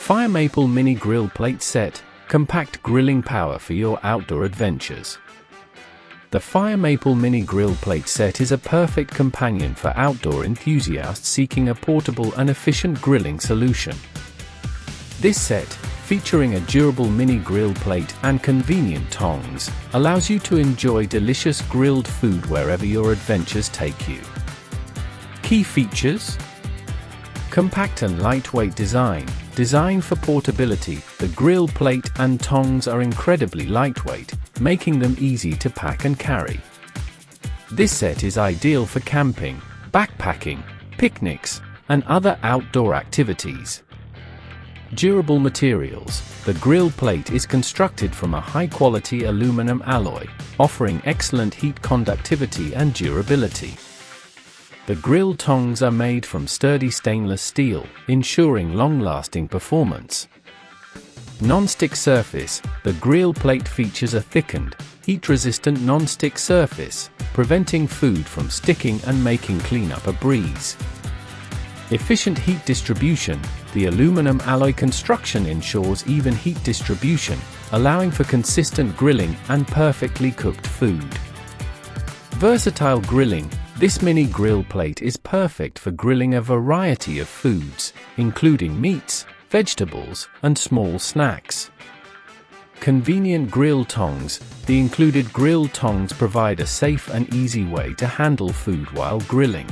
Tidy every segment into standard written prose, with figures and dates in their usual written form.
FireMaple Mini Grill Plate Set, compact grilling power for your outdoor adventures. The FireMaple Mini Grill Plate Set is a perfect companion for outdoor enthusiasts seeking a portable and efficient grilling solution. This set, featuring a durable mini grill plate and convenient tongs, allows you to enjoy delicious grilled food wherever your adventures take you. Key features: compact and lightweight design. Designed for portability, the grill plate and tongs are incredibly lightweight, making them easy to pack and carry. This set is ideal for camping, backpacking, picnics, and other outdoor activities. Durable materials. The grill plate is constructed from a high-quality aluminum alloy, offering excellent heat conductivity and durability. The grill tongs are made from sturdy stainless steel, ensuring long-lasting performance. Non-stick surface. The grill plate features a thickened, heat-resistant non-stick surface, preventing food from sticking and making cleanup a breeze. Efficient heat distribution. The aluminum alloy construction ensures even heat distribution, allowing for consistent grilling and perfectly cooked food. Versatile grilling. This mini grill plate is perfect for grilling a variety of foods, including meats, vegetables, and small snacks. Convenient grill tongs. The included grill tongs provide a safe and easy way to handle food while grilling.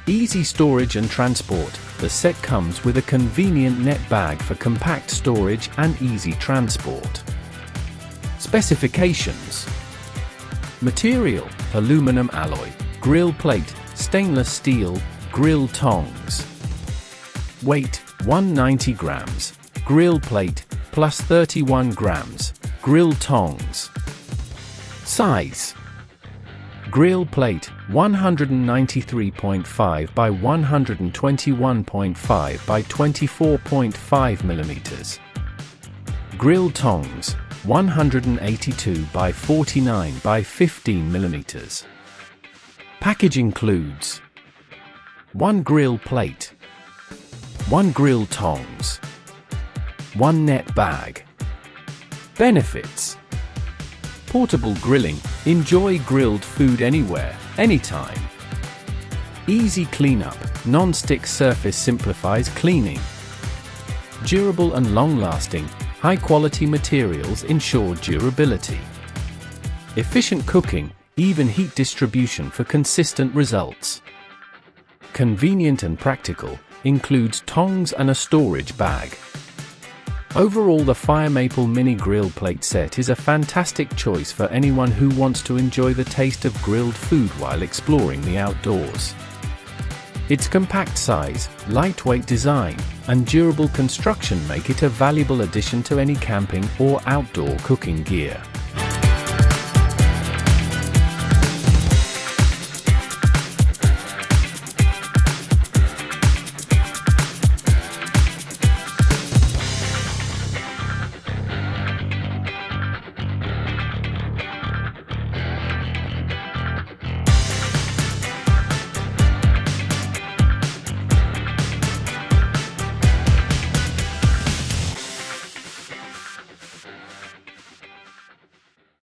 Easy storage and transport. The set comes with a convenient net bag for compact storage and easy transport. Specifications: material: aluminum alloy, grill plate, stainless steel, grill tongs. Weight: 190 grams, grill plate, plus 31 grams, grill tongs. Size: grill plate, 193.5 by 121.5 by 24.5 mm. Grill tongs, 182 by 49 by 15 mm. Package includes 1 grill plate, 1 grill tongs, 1 net bag. Benefits: portable grilling. Enjoy grilled food anywhere, anytime. Easy cleanup. Non-stick surface simplifies cleaning. Durable and long-lasting. High-quality materials ensure durability. Efficient cooking. Even heat distribution for consistent results. Convenient and practical. Includes tongs and a storage bag. Overall, the FireMaple Mini Grill Plate Set is a fantastic choice for anyone who wants to enjoy the taste of grilled food while exploring the outdoors. Its compact size, lightweight design, and durable construction make it a valuable addition to any camping or outdoor cooking gear.